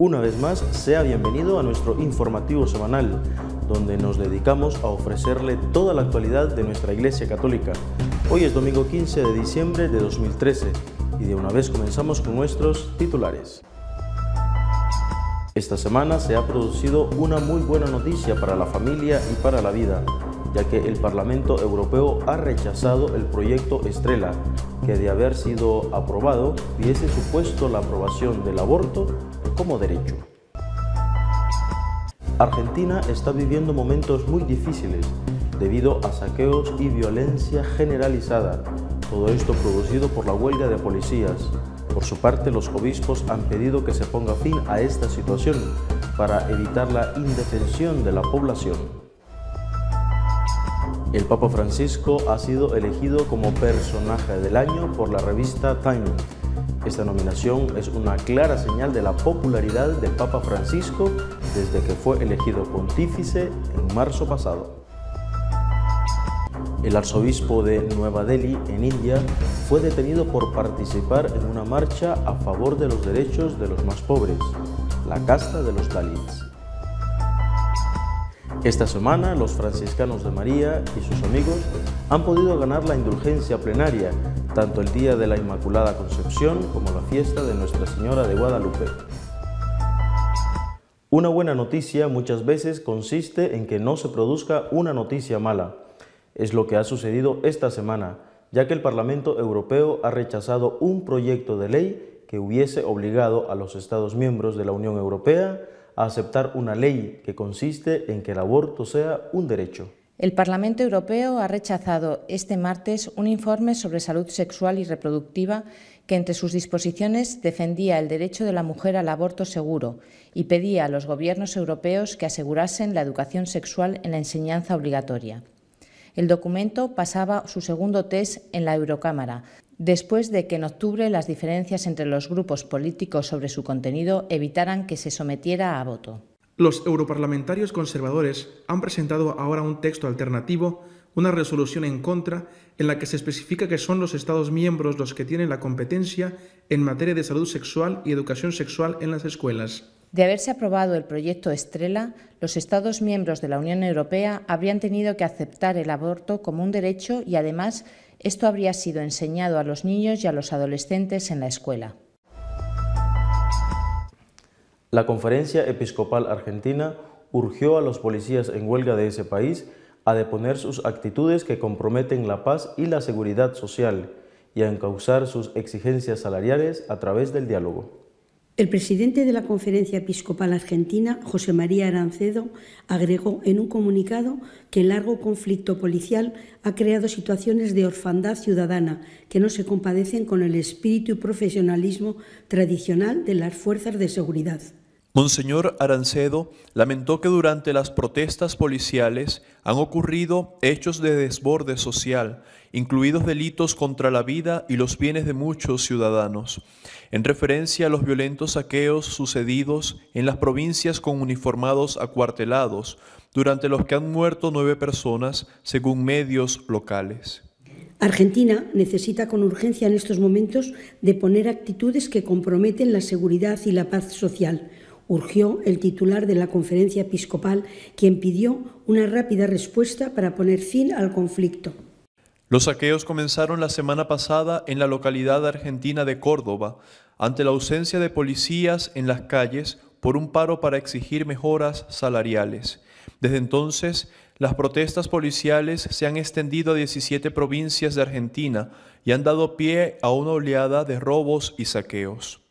Una vez más, sea bienvenido a nuestro informativo semanal, donde nos dedicamos a ofrecerle toda la actualidad de nuestra Iglesia Católica. Hoy es domingo 15 de diciembre de 2013 y de una vez comenzamos con nuestros titulares. Esta semana se ha producido una muy buena noticia para la familia y para la vida, ya que el Parlamento Europeo ha rechazado el proyecto Estrela, que de haber sido aprobado hubiese supuesto la aprobación del aborto como derecho. Argentina está viviendo momentos muy difíciles debido a saqueos y violencia generalizada, todo esto producido por la huelga de policías. Por su parte, los obispos han pedido que se ponga fin a esta situación para evitar la indefensión de la población. El Papa Francisco ha sido elegido como personaje del año por la revista Time. Esta nominación es una clara señal de la popularidad del Papa Francisco desde que fue elegido pontífice en marzo pasado. El arzobispo de Nueva Delhi, en India, fue detenido por participar en una marcha a favor de los derechos de los más pobres, la casta de los Dalits. Esta semana, los franciscanos de María y sus amigos han podido ganar la indulgencia plenaria, tanto el día de la Inmaculada Concepción como la fiesta de Nuestra Señora de Guadalupe. Una buena noticia muchas veces consiste en que no se produzca una noticia mala. Es lo que ha sucedido esta semana, ya que el Parlamento Europeo ha rechazado un proyecto de ley que hubiese obligado a los Estados miembros de la Unión Europea a aceptar una ley que consiste en que el aborto sea un derecho. El Parlamento Europeo ha rechazado este martes un informe sobre salud sexual y reproductiva que entre sus disposiciones defendía el derecho de la mujer al aborto seguro y pedía a los gobiernos europeos que asegurasen la educación sexual en la enseñanza obligatoria. El documento pasaba su segundo test en la Eurocámara, después de que en octubre las diferencias entre los grupos políticos sobre su contenido evitaran que se sometiera a voto. Los europarlamentarios conservadores han presentado ahora un texto alternativo, una resolución en contra, en la que se especifica que son los Estados miembros los que tienen la competencia en materia de salud sexual y educación sexual en las escuelas. De haberse aprobado el proyecto Estrela, los Estados miembros de la Unión Europea habrían tenido que aceptar el aborto como un derecho y, además, esto habría sido enseñado a los niños y a los adolescentes en la escuela. La Conferencia Episcopal Argentina urgió a los policías en huelga de ese país a deponer sus actitudes que comprometen la paz y la seguridad social y a encauzar sus exigencias salariales a través del diálogo. El presidente de la Conferencia Episcopal Argentina, José María Arancedo, agregó en un comunicado que el largo conflicto policial ha creado situaciones de orfandad ciudadana que no se compadecen con el espíritu y profesionalismo tradicional de las fuerzas de seguridad. Monseñor Arancedo lamentó que durante las protestas policiales han ocurrido hechos de desborde social, incluidos delitos contra la vida y los bienes de muchos ciudadanos, en referencia a los violentos saqueos sucedidos en las provincias con uniformados acuartelados, durante los que han muerto 9 personas, según medios locales. Argentina necesita con urgencia en estos momentos de poner actitudes que comprometen la seguridad y la paz social, urgió el titular de la Conferencia Episcopal, quien pidió una rápida respuesta para poner fin al conflicto. Los saqueos comenzaron la semana pasada en la localidad argentina de Córdoba, ante la ausencia de policías en las calles por un paro para exigir mejoras salariales. Desde entonces, las protestas policiales se han extendido a 17 provincias de Argentina y han dado pie a una oleada de robos y saqueos.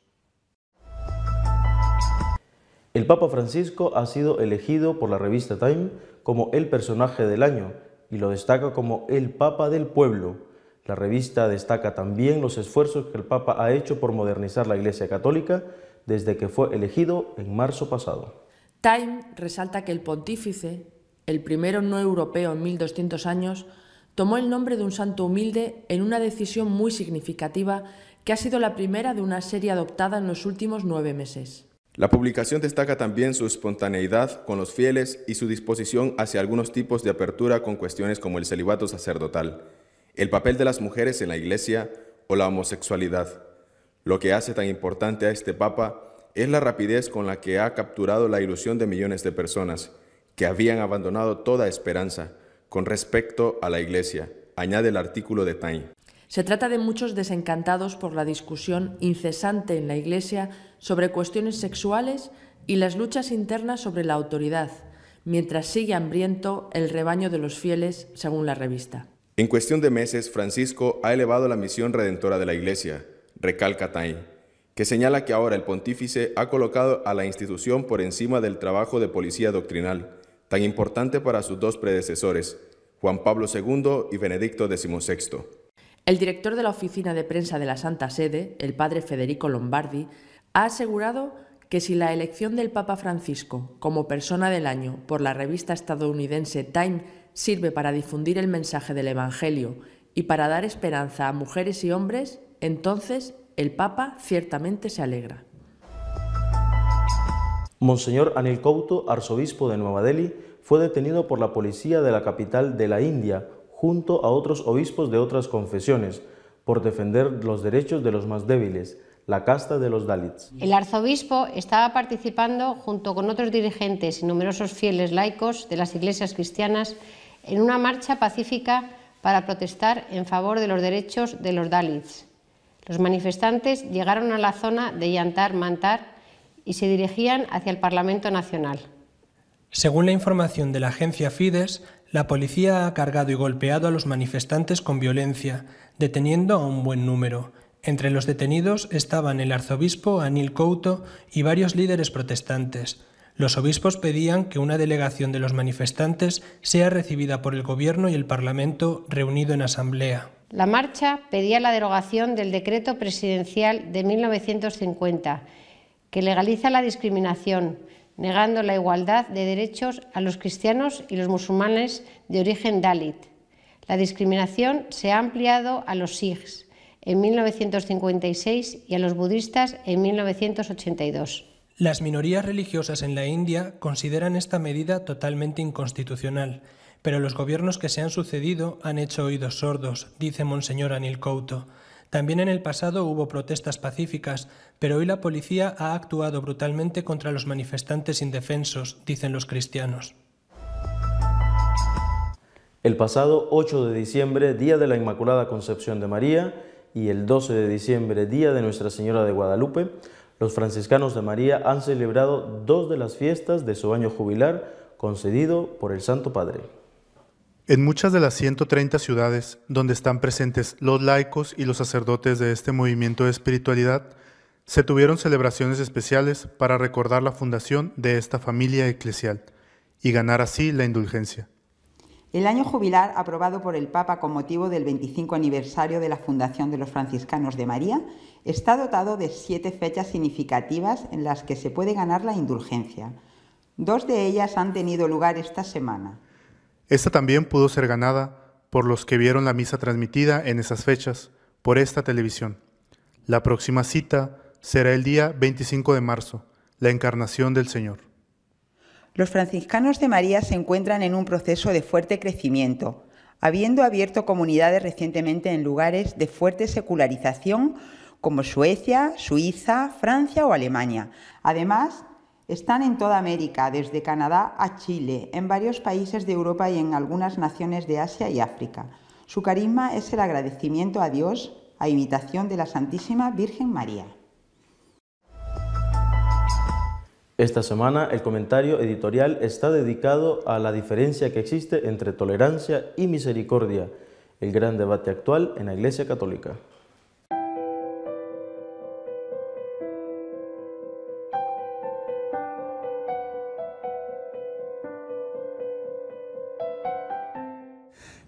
El Papa Francisco ha sido elegido por la revista Time como el personaje del año y lo destaca como el Papa del pueblo. La revista destaca también los esfuerzos que el Papa ha hecho por modernizar la Iglesia Católica desde que fue elegido en marzo pasado. Time resalta que el pontífice, el primero no europeo en 1200 años, tomó el nombre de un santo humilde en una decisión muy significativa que ha sido la primera de una serie adoptada en los últimos 9 meses. La publicación destaca también su espontaneidad con los fieles y su disposición hacia algunos tipos de apertura con cuestiones como el celibato sacerdotal, el papel de las mujeres en la Iglesia o la homosexualidad. Lo que hace tan importante a este Papa es la rapidez con la que ha capturado la ilusión de millones de personas que habían abandonado toda esperanza con respecto a la Iglesia, añade el artículo de Time. Se trata de muchos desencantados por la discusión incesante en la Iglesia sobre cuestiones sexuales y las luchas internas sobre la autoridad, mientras sigue hambriento el rebaño de los fieles, según la revista. En cuestión de meses, Francisco ha elevado la misión redentora de la Iglesia, recalca Time, que señala que ahora el pontífice ha colocado a la institución por encima del trabajo de policía doctrinal, tan importante para sus dos predecesores, Juan Pablo II y Benedicto XVI. El director de la Oficina de Prensa de la Santa Sede, el padre Federico Lombardi, ha asegurado que si la elección del Papa Francisco como persona del año por la revista estadounidense Time sirve para difundir el mensaje del Evangelio y para dar esperanza a mujeres y hombres, entonces el Papa ciertamente se alegra. Monseñor Anil Couto, arzobispo de Nueva Delhi, fue detenido por la policía de la capital de la India, junto a otros obispos de otras confesiones, por defender los derechos de los más débiles, la casta de los Dalits. El arzobispo estaba participando junto con otros dirigentes y numerosos fieles laicos de las iglesias cristianas en una marcha pacífica para protestar en favor de los derechos de los Dalits. Los manifestantes llegaron a la zona de Yantar Mantar y se dirigían hacia el Parlamento Nacional. Según la información de la agencia Fides, la policía ha cargado y golpeado a los manifestantes con violencia, deteniendo a un buen número. Entre los detenidos estaban el arzobispo Anil Couto y varios líderes protestantes. Los obispos pedían que una delegación de los manifestantes sea recibida por el gobierno y el Parlamento reunido en asamblea. La marcha pedía la derogación del decreto presidencial de 1950, que legaliza la discriminación, negando la igualdad de derechos a los cristianos y los musulmanes de origen Dalit. La discriminación se ha ampliado a los sikhs en 1956 y a los budistas en 1982. Las minorías religiosas en la India consideran esta medida totalmente inconstitucional, pero los gobiernos que se han sucedido han hecho oídos sordos, dice Monseñor Anil Couto. También en el pasado hubo protestas pacíficas, pero hoy la policía ha actuado brutalmente contra los manifestantes indefensos, dicen los cristianos. El pasado 8 de diciembre, Día de la Inmaculada Concepción de María, y el 12 de diciembre, Día de Nuestra Señora de Guadalupe, los franciscanos de María han celebrado dos de las fiestas de su año jubilar concedido por el Santo Padre. En muchas de las 130 ciudades donde están presentes los laicos y los sacerdotes de este movimiento de espiritualidad, se tuvieron celebraciones especiales para recordar la fundación de esta familia eclesial y ganar así la indulgencia. El año jubilar aprobado por el Papa con motivo del 25 aniversario de la fundación de los franciscanos de María está dotado de 7 fechas significativas en las que se puede ganar la indulgencia. 2 de ellas han tenido lugar esta semana. Esta también pudo ser ganada por los que vieron la misa transmitida en esas fechas por esta televisión. La próxima cita será el día 25 de marzo, la Encarnación del Señor. Los franciscanos de María se encuentran en un proceso de fuerte crecimiento, habiendo abierto comunidades recientemente en lugares de fuerte secularización como Suecia, Suiza, Francia o Alemania. Además, están en toda América, desde Canadá a Chile, en varios países de Europa y en algunas naciones de Asia y África. Su carisma es el agradecimiento a Dios a imitación de la Santísima Virgen María. Esta semana el comentario editorial está dedicado a la diferencia que existe entre tolerancia y misericordia, el gran debate actual en la Iglesia Católica.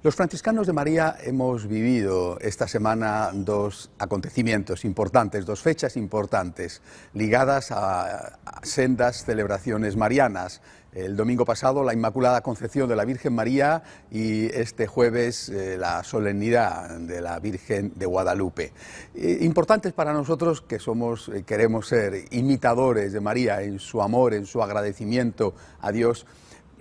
Los franciscanos de María hemos vivido esta semana 2 acontecimientos importantes, 2 fechas importantes ligadas a sendas celebraciones marianas. El domingo pasado la Inmaculada Concepción de la Virgen María y este jueves la solemnidad de la Virgen de Guadalupe. Importantes para nosotros que queremos ser imitadores de María en su amor, en su agradecimiento a Dios.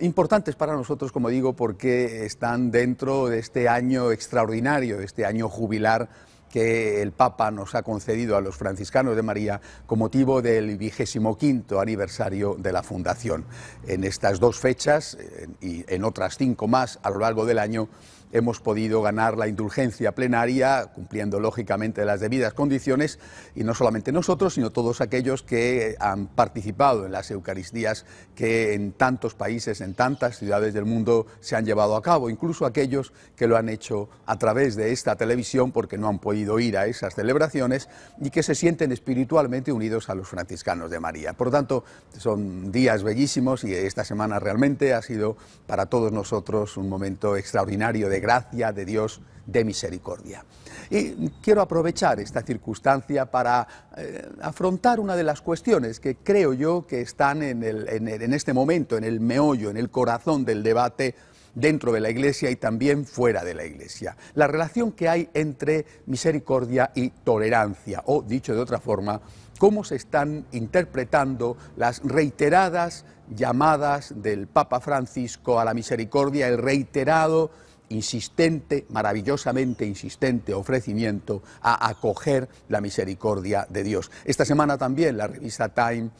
Importantes para nosotros, como digo, porque están dentro de este año extraordinario, de este año jubilar que el Papa nos ha concedido a los franciscanos de María con motivo del 25º aniversario de la fundación. En estas 2 fechas y en otras 5 más a lo largo del año hemos podido ganar la indulgencia plenaria, cumpliendo lógicamente las debidas condiciones, y no solamente nosotros, sino todos aquellos que han participado en las Eucaristías que en tantos países, en tantas ciudades del mundo se han llevado a cabo, incluso aquellos que lo han hecho a través de esta televisión porque no han podido ir a esas celebraciones y que se sienten espiritualmente unidos a los franciscanos de María. Por lo tanto, son días bellísimos y esta semana realmente ha sido para todos nosotros un momento extraordinario de gracia de Dios, de misericordia. Y quiero aprovechar esta circunstancia para afrontar una de las cuestiones que creo yo que están en este momento, en el meollo, en el corazón del debate dentro de la Iglesia y también fuera de la Iglesia. La relación que hay entre misericordia y tolerancia, o dicho de otra forma, cómo se están interpretando las reiteradas llamadas del Papa Francisco a la misericordia, el reiterado, insistente, maravillosamente insistente ofrecimiento a acoger la misericordia de Dios. Esta semana también la revista Time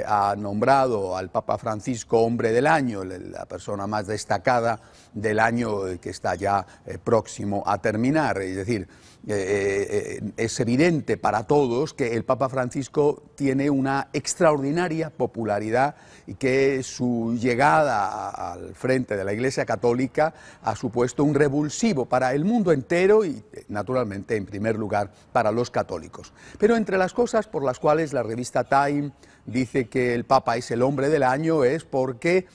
ha nombrado al Papa Francisco Hombre del Año, la persona más destacada del año que está ya próximo a terminar. Es decir, es evidente para todos que el Papa Francisco tiene una extraordinaria popularidad y que su llegada al frente de la Iglesia Católica ha supuesto un revulsivo para el mundo entero y, naturalmente, en primer lugar, para los católicos. Pero entre las cosas por las cuales la revista Time dice que el Papa es el hombre del año es porque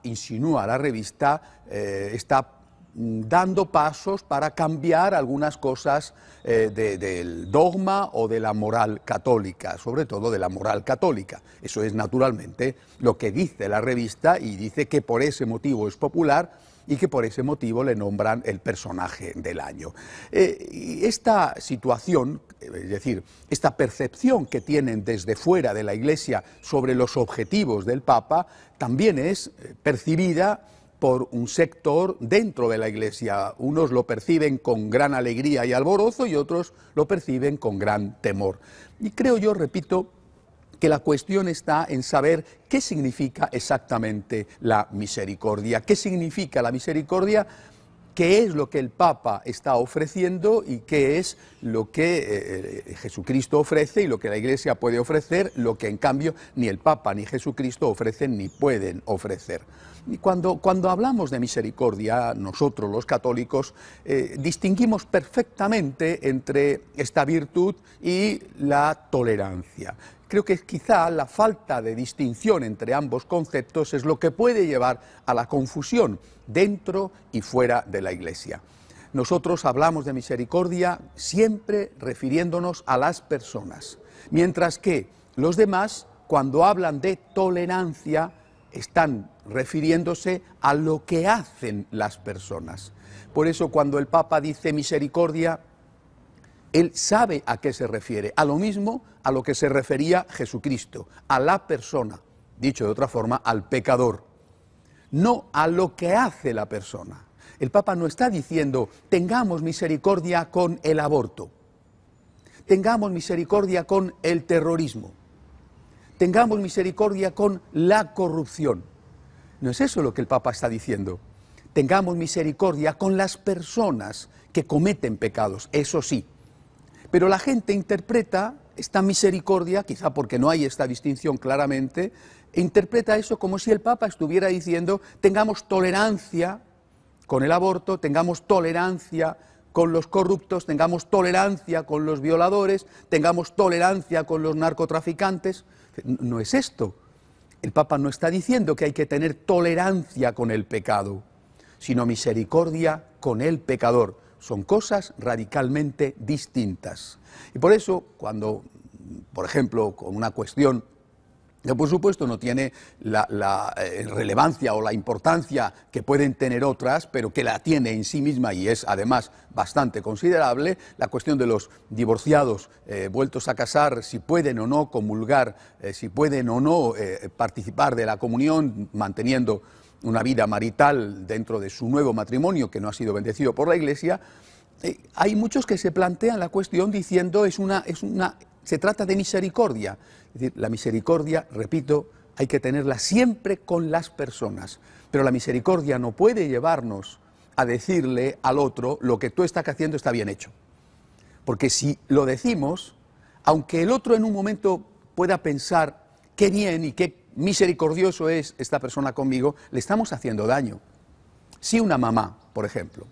insinúa la revista, está dando pasos para cambiar algunas cosas del dogma o de la moral católica, sobre todo de la moral católica. Eso es naturalmente lo que dice la revista y dice que por ese motivo es popular y que por ese motivo le nombran el personaje del año. Y esta situación, es decir, esta percepción que tienen desde fuera de la Iglesia sobre los objetivos del Papa, también es percibida por un sector dentro de la Iglesia. Unos lo perciben con gran alegría y alborozo y otros lo perciben con gran temor. Y creo yo, repito, que la cuestión está en saber qué significa exactamente la misericordia. ¿Qué significa la misericordia? ¿Qué es lo que el Papa está ofreciendo y qué es lo que Jesucristo ofrece y lo que la Iglesia puede ofrecer, lo que en cambio ni el Papa ni Jesucristo ofrecen ni pueden ofrecer? Y cuando hablamos de misericordia, nosotros los católicos distinguimos perfectamente entre esta virtud y la tolerancia. Creo que quizá la falta de distinción entre ambos conceptos es lo que puede llevar a la confusión dentro y fuera de la Iglesia. Nosotros hablamos de misericordia siempre refiriéndonos a las personas, mientras que los demás, cuando hablan de tolerancia, están refiriéndose a lo que hacen las personas. Por eso cuando el Papa dice misericordia, él sabe a qué se refiere, a lo mismo a lo que se refería Jesucristo, a la persona, dicho de otra forma, al pecador, no a lo que hace la persona. El Papa no está diciendo, tengamos misericordia con el aborto, tengamos misericordia con el terrorismo, tengamos misericordia con la corrupción. No es eso lo que el Papa está diciendo. Tengamos misericordia con las personas que cometen pecados, eso sí. Pero la gente interpreta esta misericordia, quizá porque no hay esta distinción claramente, interpreta eso como si el Papa estuviera diciendo tengamos tolerancia con el aborto, tengamos tolerancia con los corruptos, tengamos tolerancia con los violadores, tengamos tolerancia con los narcotraficantes. No es esto. El Papa no está diciendo que hay que tener tolerancia con el pecado, sino misericordia con el pecador. Son cosas radicalmente distintas. Y por eso, cuando, por ejemplo, con una cuestión que por supuesto no tiene la relevancia o la importancia que pueden tener otras, pero que la tiene en sí misma y es además bastante considerable, la cuestión de los divorciados vueltos a casar, si pueden o no comulgar, si pueden o no participar de la comunión, manteniendo una vida marital dentro de su nuevo matrimonio que no ha sido bendecido por la Iglesia. hay muchos que se plantean la cuestión diciendo se trata de misericordia. Es decir, la misericordia, repito, hay que tenerla siempre con las personas, pero la misericordia no puede llevarnos a decirle al otro lo que tú estás haciendo está bien hecho. Porque si lo decimos, aunque el otro en un momento pueda pensar qué bien y qué misericordioso es esta persona conmigo, le estamos haciendo daño. Si una mamá, por ejemplo,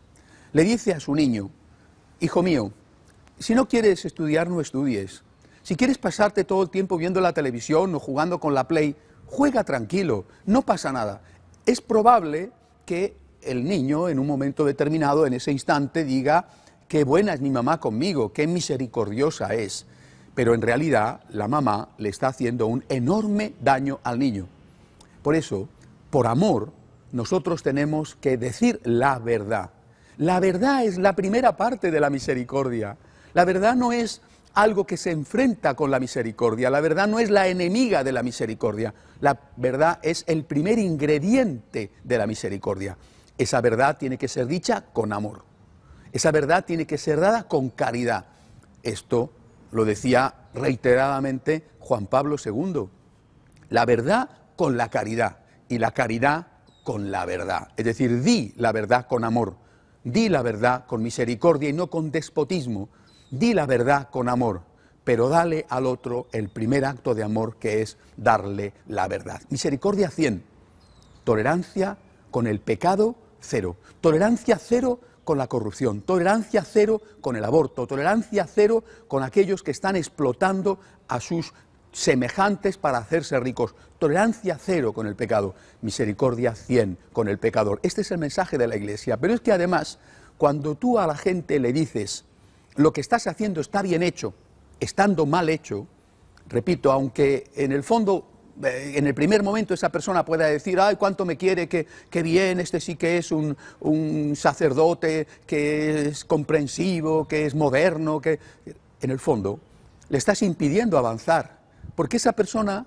le dice a su niño: hijo mío, si no quieres estudiar, no estudies. Si quieres pasarte todo el tiempo viendo la televisión o jugando con la Play, juega tranquilo, no pasa nada. Es probable que el niño, en un momento determinado, en ese instante, diga: qué buena es mi mamá conmigo, qué misericordiosa es. Pero en realidad la mamá le está haciendo un enorme daño al niño. Por eso, por amor, nosotros tenemos que decir la verdad. La verdad es la primera parte de la misericordia. La verdad no es algo que se enfrenta con la misericordia. La verdad no es la enemiga de la misericordia. La verdad es el primer ingrediente de la misericordia. Esa verdad tiene que ser dicha con amor. Esa verdad tiene que ser dada con caridad. Esto lo decía reiteradamente Juan Pablo II. La verdad con la caridad y la caridad con la verdad. Es decir, di la verdad con amor, di la verdad con misericordia y no con despotismo. Di la verdad con amor, pero dale al otro el primer acto de amor, que es darle la verdad. Misericordia 100, tolerancia con el pecado 0, tolerancia 0 con la corrupción, tolerancia 0 con el aborto, tolerancia 0 con aquellos que están explotando a sus semejantes para hacerse ricos, tolerancia 0 con el pecado, misericordia 100 con el pecador. Este es el mensaje de la Iglesia, pero es que además, cuando tú a la gente le dices: lo que estás haciendo está bien hecho, estando mal hecho, repito, aunque en el fondo, en el primer momento esa persona pueda decir: ay, cuánto me quiere, qué bien, este sí que es un sacerdote, que es comprensivo, que es moderno, que... En el fondo, le estás impidiendo avanzar, porque esa persona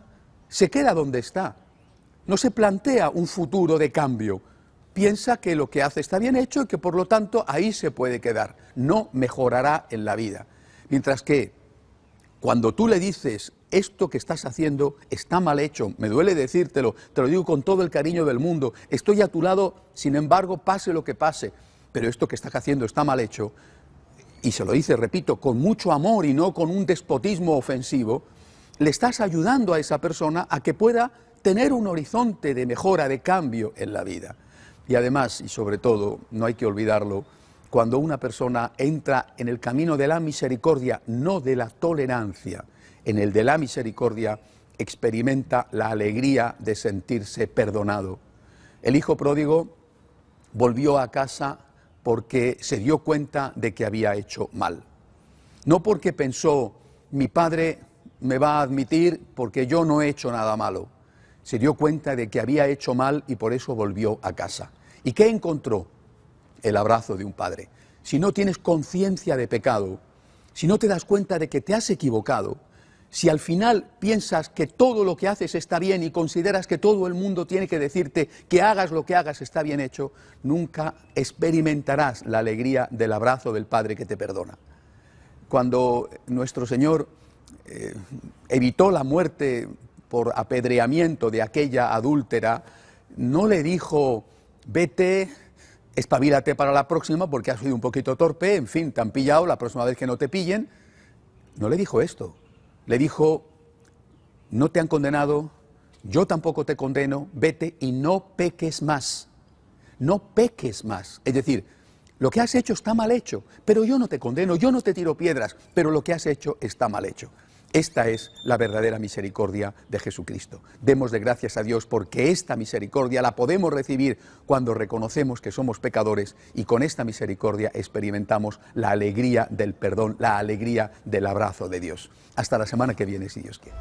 se queda donde está, no se plantea un futuro de cambio. Piensa que lo que hace está bien hecho y que por lo tanto ahí se puede quedar, no mejorará en la vida. Mientras que cuando tú le dices: esto que estás haciendo está mal hecho, me duele decírtelo, te lo digo con todo el cariño del mundo, estoy a tu lado, sin embargo, pase lo que pase, pero esto que estás haciendo está mal hecho, y se lo dice, repito, con mucho amor y no con un despotismo ofensivo, le estás ayudando a esa persona a que pueda tener un horizonte de mejora, de cambio en la vida. Y además, y sobre todo, no hay que olvidarlo, cuando una persona entra en el camino de la misericordia, no de la tolerancia, en el de la misericordia, experimenta la alegría de sentirse perdonado. El hijo pródigo volvió a casa porque se dio cuenta de que había hecho mal. No porque pensó: mi padre me va a admitir porque yo no he hecho nada malo. Se dio cuenta de que había hecho mal y por eso volvió a casa. ¿Y qué encontró? El abrazo de un padre. Si no tienes conciencia de pecado, si no te das cuenta de que te has equivocado, si al final piensas que todo lo que haces está bien y consideras que todo el mundo tiene que decirte que hagas lo que hagas está bien hecho, nunca experimentarás la alegría del abrazo del Padre que te perdona. Cuando nuestro Señor evitó la muerte por apedreamiento de aquella adúltera, no le dijo: vete, espabilate para la próxima porque has sido un poquito torpe, en fin, te han pillado, la próxima vez que no te pillen. No le dijo esto. Le dijo: no te han condenado, yo tampoco te condeno, vete y no peques más. No peques más. Es decir, lo que has hecho está mal hecho, pero yo no te condeno, yo no te tiro piedras, pero lo que has hecho está mal hecho. Esta es la verdadera misericordia de Jesucristo. Démosle gracias a Dios porque esta misericordia la podemos recibir cuando reconocemos que somos pecadores y con esta misericordia experimentamos la alegría del perdón, la alegría del abrazo de Dios. Hasta la semana que viene, si Dios quiere.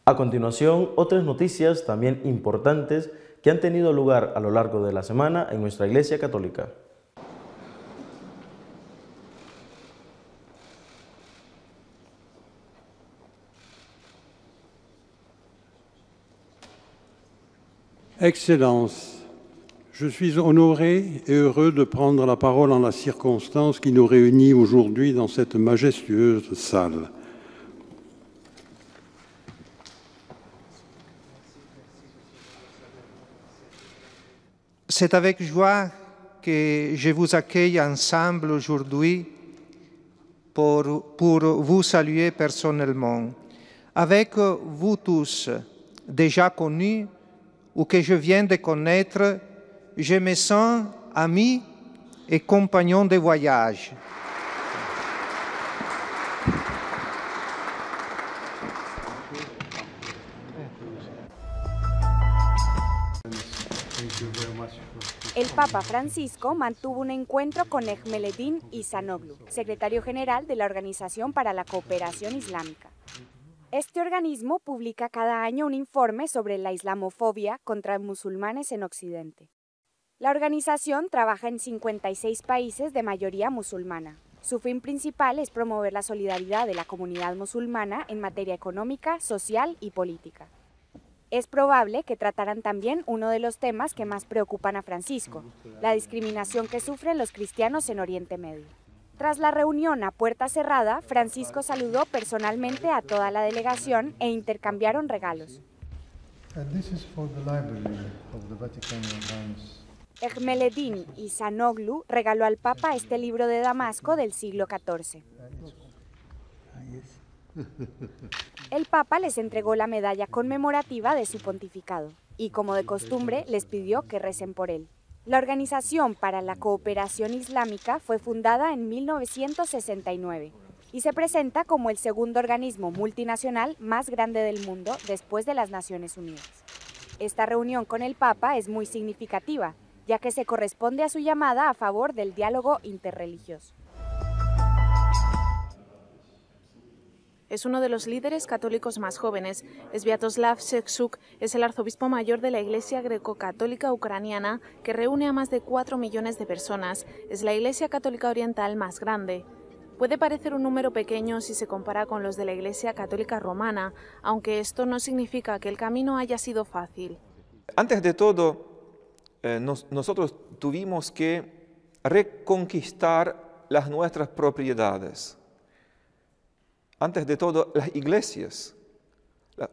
A continuación, otras noticias también importantes que han tenido lugar a lo largo de la semana en nuestra Iglesia Católica. Excellences, Je suis honoré et heureux de prendre la parole en la circonstance qui nous réunit aujourd'hui dans cette majestueuse salle. C'est avec joie que je vous accueille ensemble aujourd'hui pour vous saluer personnellement. Avec vous tous, déjà connus ou que je viens de connaître, je me sens ami et compagnon de voyage. El Papa Francisco mantuvo un encuentro con Ejmeledín Ihsanoglu, secretario general de la Organización para la Cooperación Islámica. Este organismo publica cada año un informe sobre la islamofobia contra musulmanes en Occidente. La organización trabaja en 56 países de mayoría musulmana. Su fin principal es promover la solidaridad de la comunidad musulmana en materia económica, social y política. Es probable que trataran también uno de los temas que más preocupan a Francisco, la discriminación que sufren los cristianos en Oriente Medio. Tras la reunión a puerta cerrada, Francisco saludó personalmente a toda la delegación e intercambiaron regalos. Ejmeledín Ihsanoglu regaló al Papa este libro de Damasco del siglo XIV. El Papa les entregó la medalla conmemorativa de su pontificado y, como de costumbre, les pidió que recen por él. La Organización para la Cooperación Islámica fue fundada en 1969 y se presenta como el segundo organismo multinacional más grande del mundo después de las Naciones Unidas. Esta reunión con el Papa es muy significativa, ya que se corresponde a su llamada a favor del diálogo interreligioso. Es uno de los líderes católicos más jóvenes. Sviatoslav Shevchuk es el arzobispo mayor de la Iglesia Greco-Católica Ucraniana, que reúne a más de 4 millones de personas. Es la Iglesia Católica Oriental más grande. Puede parecer un número pequeño si se compara con los de la Iglesia Católica Romana, aunque esto no significa que el camino haya sido fácil. Antes de todo, nosotros tuvimos que reconquistar las nuestras propiedades. Antes de todo, las iglesias,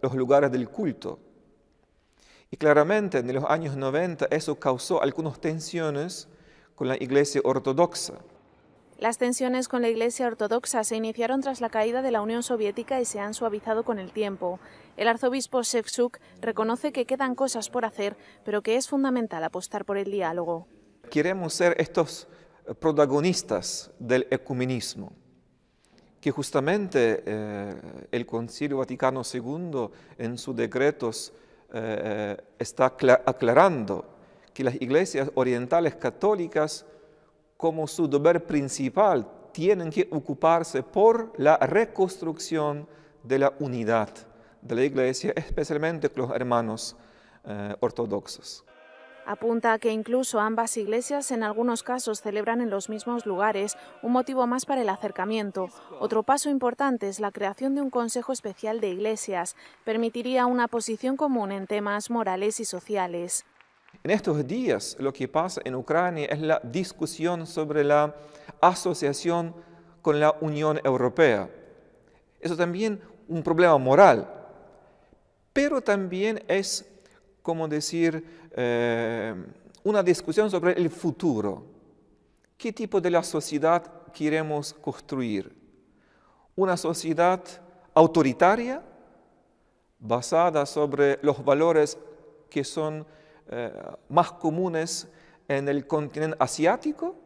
los lugares del culto. Y claramente en los años 90 eso causó algunas tensiones con la iglesia ortodoxa. Las tensiones con la Iglesia Ortodoxa se iniciaron tras la caída de la Unión Soviética y se han suavizado con el tiempo. El arzobispo Shevchuk reconoce que quedan cosas por hacer, pero que es fundamental apostar por el diálogo. Queremos ser estos protagonistas del ecumenismo, que justamente el Concilio Vaticano II en sus decretos está aclarando que las iglesias orientales católicas, como su deber principal, tienen que ocuparse por la reconstrucción de la unidad de la Iglesia, especialmente con los hermanos ortodoxos. Apunta a que incluso ambas iglesias en algunos casos celebran en los mismos lugares, un motivo más para el acercamiento. Otro paso importante es la creación de un Consejo Especial de Iglesias. Permitiría una posición común en temas morales y sociales. En estos días lo que pasa en Ucrania es la discusión sobre la asociación con la Unión Europea. Eso también un problema moral, pero también es, como decir, una discusión sobre el futuro. ¿Qué tipo de la sociedad queremos construir? ¿Una sociedad autoritaria, basada sobre los valores que son más comunes en el continente asiático,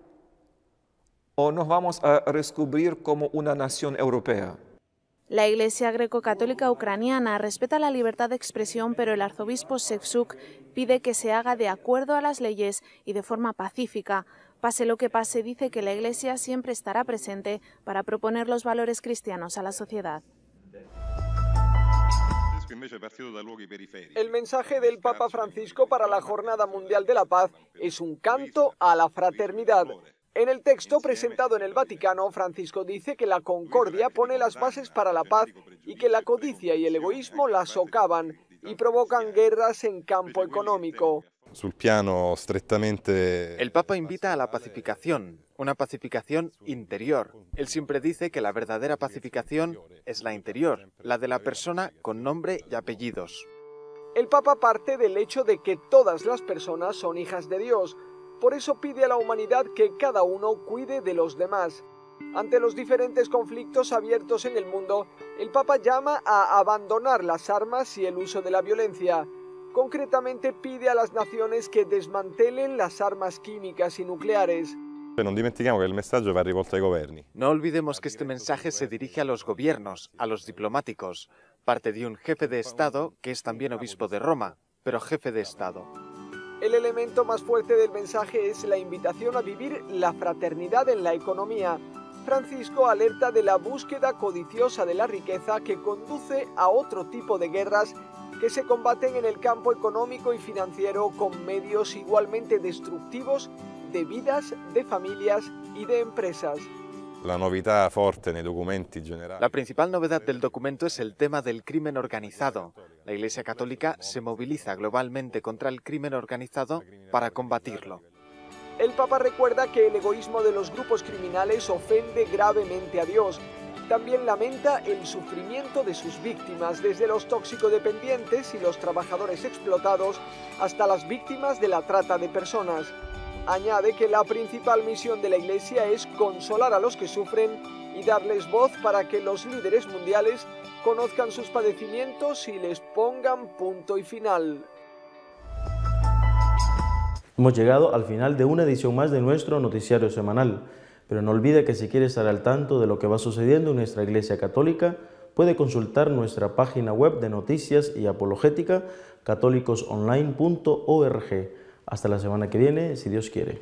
o nos vamos a descubrir como una nación europea? La Iglesia Greco-Católica Ucraniana respeta la libertad de expresión, pero el arzobispo Shevchuk pide que se haga de acuerdo a las leyes y de forma pacífica. Pase lo que pase, dice que la Iglesia siempre estará presente para proponer los valores cristianos a la sociedad. El mensaje del Papa Francisco para la Jornada Mundial de la Paz es un canto a la fraternidad. En el texto presentado en el Vaticano, Francisco dice que la concordia pone las bases para la paz y que la codicia y el egoísmo la socavan y provocan guerras en campo económico. sul piano strettamente... El Papa invita a la pacificación, una pacificación interior. Él siempre dice que la verdadera pacificación es la interior, la de la persona con nombre y apellidos. El Papa parte del hecho de que todas las personas son hijas de Dios. Por eso pide a la humanidad que cada uno cuide de los demás. Ante los diferentes conflictos abiertos en el mundo, el Papa llama a abandonar las armas y el uso de la violencia. Concretamente pide a las naciones que desmantelen las armas químicas y nucleares. Non dimentichiamo che il messaggio va rivolto ai governi. No olvidemos que este mensaje se dirige a los gobiernos, a los diplomáticos. Parte de un jefe de Estado que es también obispo de Roma, pero jefe de Estado. El elemento más fuerte del mensaje es la invitación a vivir la fraternidad en la economía. Francisco alerta de la búsqueda codiciosa de la riqueza que conduce a otro tipo de guerras que se combaten en el campo económico y financiero con medios igualmente destructivos de vidas, de familias y de empresas. La novità forte nei documenti generali. La principal novedad del documento es el tema del crimen organizado. La Iglesia Católica se moviliza globalmente contra el crimen organizado para combatirlo. El Papa recuerda que el egoísmo de los grupos criminales ofende gravemente a Dios. También lamenta el sufrimiento de sus víctimas, desde los toxicodependientes y los trabajadores explotados hasta las víctimas de la trata de personas. Añade que la principal misión de la Iglesia es consolar a los que sufren y darles voz para que los líderes mundiales conozcan sus padecimientos y les pongan punto y final. Hemos llegado al final de una edición más de nuestro noticiario semanal, pero no olvide que si quiere estar al tanto de lo que va sucediendo en nuestra Iglesia Católica, puede consultar nuestra página web de noticias y apologética católicosonline.org. Hasta la semana que viene, si Dios quiere.